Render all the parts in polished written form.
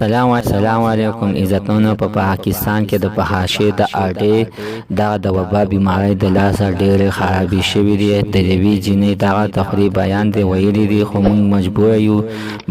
السلام علیکم عزتونو. په پاکستان کې د فحاشۍ د اډې د وبا بیماری د لاسه ډېرې خرابې شوې دي. د یوې جینۍ دغه تخریب بیان دی ویلي دي، خو موږ مجبور یو،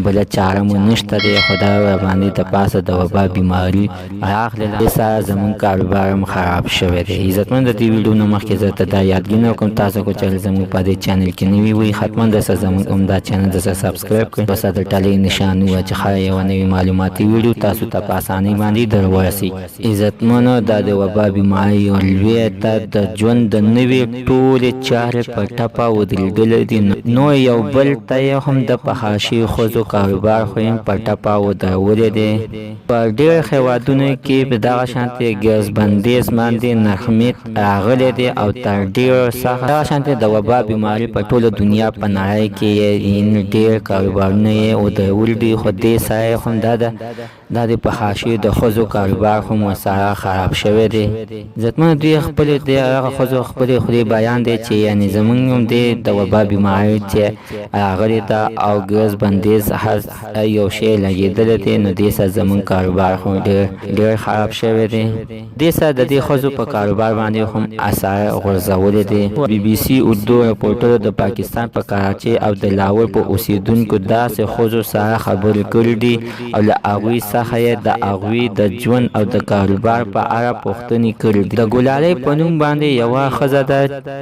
بله چاره مو نشته دی. خدای ورباندې د پاسه د وبا بیماري راغلله، دې سره زموږ کاروبار هم خراب شوی دی. عزتمن د دې ویډیو نه مخکې زه ته دا یادګینه کوم، تاسو کو چې زموږ په دې چینل کې نوي وي حتما دسه زموږ عمده چینل دسه سبسکرایب کړئ، بس د ټلې نشان و چې خای یو نوی معلوماتي ویډیو تاسو ته په اسانۍ باندې در ورسي. عزتمنو، دا د وبا بیماري یو لویه ته د ژوند د نوې ټولې چارې په ټپه ودرېدلې دي، نو یو بل ته یې هم د فحاشۍ ښځو کاروبار خو یې په ټپه ودرولی دی. په ډېر هېوادونو کې په دغه شانتې ګیس بندیز باندې نرخمېت راغلی دی او تر ډېر څخه دغه شانتې د وبا بیماري په ټوله دنیا په نړۍ کې ډېر کاروبارونه یې ودرولي دي. خو دې سره هم دا د فحاشۍ د ښځو کاروبار هم ورسره خراب شوی دی. عزتمنو، دوی خپلې د هغه ښځو خپلې خولې بیان دی چې یعنې زموږ هم د وبا بیماري چې راغلې ده او ګیس بندیز هر یو شی لګېدلی دی، نو دې سره زموږ کاروبار خو ډېر خراب شوی دی. دې سره د دې ښځو په کاروبار باندې هم اثر غورځولی دی. بي بي سي اردو رپورټرو د پاکستان په کراچۍ او د لاهور په اوسېدونکو داسې ښځو سره خبرې کړي دي او له هغوی څخه یې د هغوی د ژوند او د کاروبار په اړه پوښتنې کړي دي. د ګلالۍ په نوم باندې یوه ښځه ده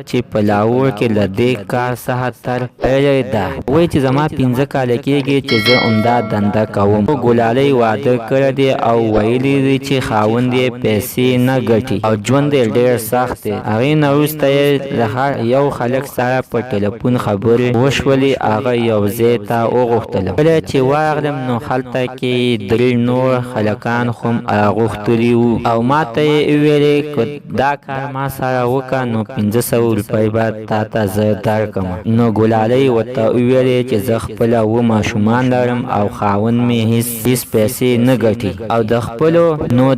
چې په لاهور کې له دې کار څخه تر پیلې ده. وایي چې زما 15 کاله کېږي چې زه همدا دنده کوم. ګلالۍ واده کړی دی او ویلي دی چې خاوند یې پیسې نه ګټي او ژوند یې ډېر سخت دی. هغې نه وروسته یې له هر یو خلک سره په ټلیفون خبرې وشولې. هغه یو ځای ته وغوښتلم، کله چې ورغلم نو هلته کې 3 نور خلکان هم راغوښتلي وو او ما ته یې وویلې که دا کار ما سره وکړه نو 500 روپۍ به تا ته زه درکړم. نو ګلالۍ ورته وویلې چې زه خپله 2 ماشومان لرم او خاوند مې هیڅ پیسې نه ګټي او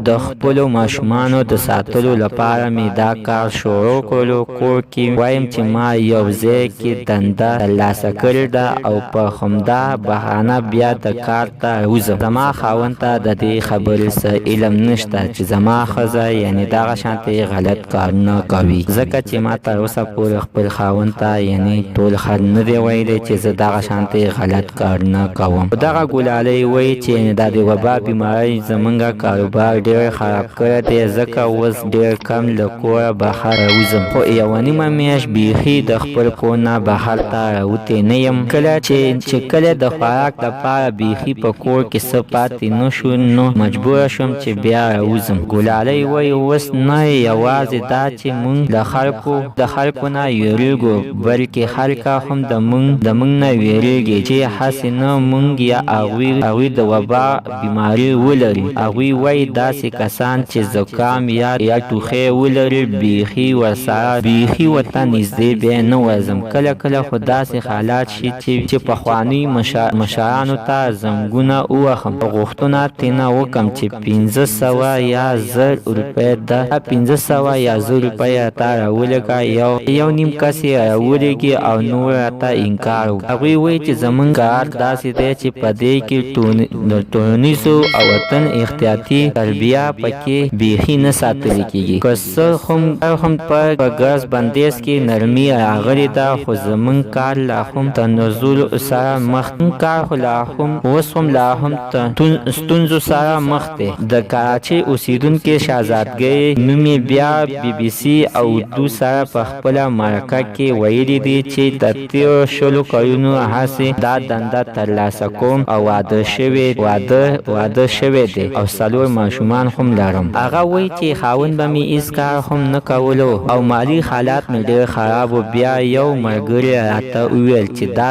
د خپلو ماشومانو د ساتلو لپاره مې دا کار شروع کړلو. کور کې وایم چې ما یو ځای کې دنده ترلاسه کړې ده او په همدا بهانه بیا د کار ته وځم. زما خاوند ته د دې خبرې څه علم نشته چې زما ښځه یعنې دغه شانتې غلط کارونه کوي، ځکه چې ما تر اوسه پورې خپل خاوند ته یعنې ټول خر نه دی ویلی چې زه دغه شانتې غلط کارونه کوم. دغه ګلالۍ وایي چې دا د وبا بیمارۍ زموږ کاروبار ډېر خراب کړی دی، ځکه اوس ډېر کم له کوره بهر راوځم، خو 1.5 میاشت بیخي د خپل کور نه بهر ته راوتی نه یم. کله چې کله د خوراک لپاره بیخي په کور کې څه پاتې نه شو نو مجبوره شوم چې بیا راوځم. ګلالۍ وایي اوس نه یوازې دا چې موږ د خلکو نه ویریږو، بلکې خلک هم د موږ نه ویریږي چې هسې نه موږ یا هغوی د وبا بیماري ولري. هغوی وایي داسې کسان چې زکام یا ټوخی ولري بیخي ورته نږدې بیا نه ورځم. کله خو داسې حالات شي چې پخواني مشرانو ته زنګونه ووهم، غوښتنه ترېنه وکړم چې 500 یا 1000 روپۍ ده، 500 یا 1000 روپۍ راته راولېږه. یو نیم کس یې راولېږي او نور راته انکار وکړ. هغوی وایي چې زموږ کار داسې دی چې په دې کې د ټولنیزو او وطن احتیاطي تربیه پکې بیخي نه ساتل کېږي. که څه هم په ګیس بندیز کې نرمي راغلې ده، خو زموږ کار لا هم تنزل سره مخ ستونزو سره مخ دی. د کراچۍ اوسېدونکي شهزادګۍ نوم یې بیا بي بي سي او اردو سره په خپله مرکه کې ویلي دی چې د تېرو 20 کلونو هسې دا دنده ترلاسه کوم او واده شوی دی او 4 ماشومان هم لرم. هغه وایي چې خاوند به مې هېڅ کار هم نه کولو او مالي حالات مې ډېر خراب و. بیا یو ملګري راته وویل چې دا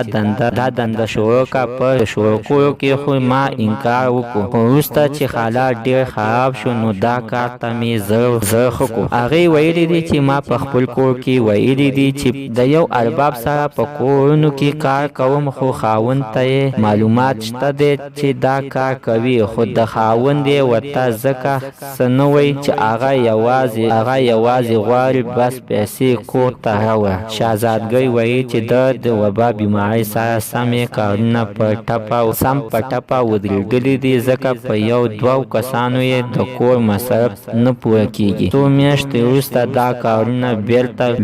دنده شروع کړه. په شروع کولو کې خو ما انکار وکړو، خو وروسته چې حالات ډېر خراب شو نو دا کار ته مې زر ښه کړو. هغې ویلي دي چې ما په خپل کور کې ویلي دي چې د یو ارباب سره په کورونو کې کار کوم، خو خاوند ته یې معلومات شته دی چې دا کار کوي، خو د خاوند یې ورته ځکه څه نه وایي چې هغه یوازې غواړي بس پیسې کور ته راوړه. شهزادګۍ وایي چې د وبا بیمارۍ سره سم کارونه په ټپه ودرېدلي ګرځېدلی دی ځکه په یو دوو کسانو یې د کور مصرف نه پوره کیږي. څو میاشتې وروسته دا کارونه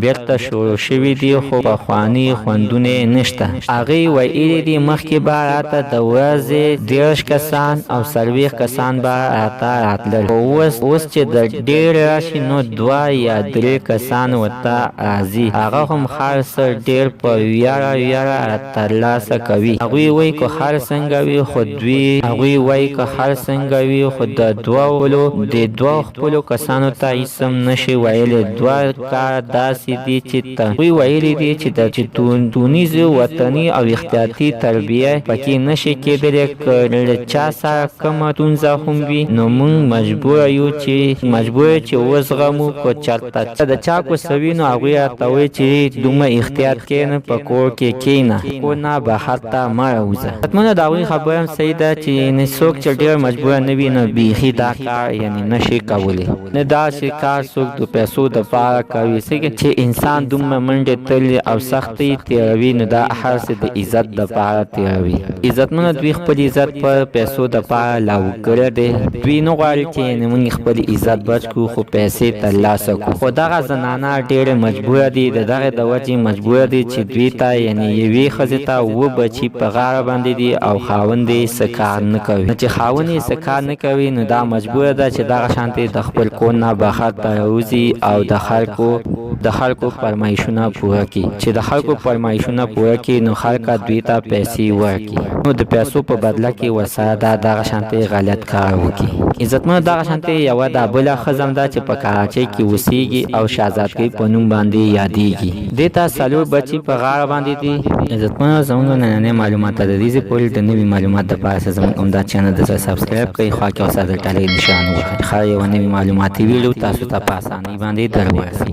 بیرته شروع شوي دي خو پخواني خوندونه یې نشته. هغې ویلي دي مخکې به راته د ورځې 30 کسان او 40 کسان به راته راتلل، خو اوس چې د ډېر راشي نو 2 یا 3 کسان ورته راځي. هغه هم هر څه ډېر په ویاړه ترلاسه کوي. هغوی وایي که هر څنګه وي خو د دوه خپلو کسانو ته هیڅ هم نشي ویلی. 2 کار داسې دي چې هغوی ویلي دي چې د دونیزو وطني او احتیاطي تربیه پکې نشي کېدلی. که له چا سره کومه ستونزه هم وي نو موږ مجبور یو چې وزغمو. که چېرته د چا کوڅه وي نو هغوی راته وایي چې دومره احتیاط کښېنه، په کور کې کښېنه، خو نه بهر ته مه راوځه. حتمونه د هغوی خبره هم صحیح ده چې څوک چې ډېر مجبوره نه وي نو بیخي دا کار نشي کولی. نه داسې کار څوک د پیسو دپاره کوي. چې انسان دومره منډې تللې او سختۍ تېروي نو دا هر څه د عزت دپاره تېروي. عزتمنه دوی خپل عزت په پیسو دپاره لاګو کړی دی. دوی نه غواړي چې موږ خپل عزت بچ کړو خو پیسې ترلاسه کړو. خو دغه زنانه ډېرې مجبوره دي. د دغې د وجې مجبوره دي چې دوی ته یوې ښځې ته 2 بچي په غاړه باندې دي او خاوند یې څه کار نه کوي. نو چې خاوند یې څه کار نه کوي نو دا مجبوره ده چې دغه شانتې د خپل کور نه بهر ته راوځي او د خلکو فرمایشونه پوره کړي. چې د خلکو فرمایشونه پوره کړي نو خلک دوی ته پیسې ورکړي. نو د پیسو په بدله کې ورسره دغه شانتې غلط کار وکړي. عزتمنه دغه شانتې یوه دا بله ښځه هم ده چې په کراچۍ کې اوسېږي او شهزادګۍ په نوم باندې یادېږي. دې ته 4 بچي په غاړه باندې دي. عزتمنه زموږ نننۍ معلومات د دې پورې د نوي معلومات دپاره زموږ همدا چینل د سبسکرایب کړئ، خوا کې ورسره د ټالۍ نشان ووهئ. ښه یوه نوي معلوماتي ویډیو تاسو ته په اسانۍ باندې در ورسي.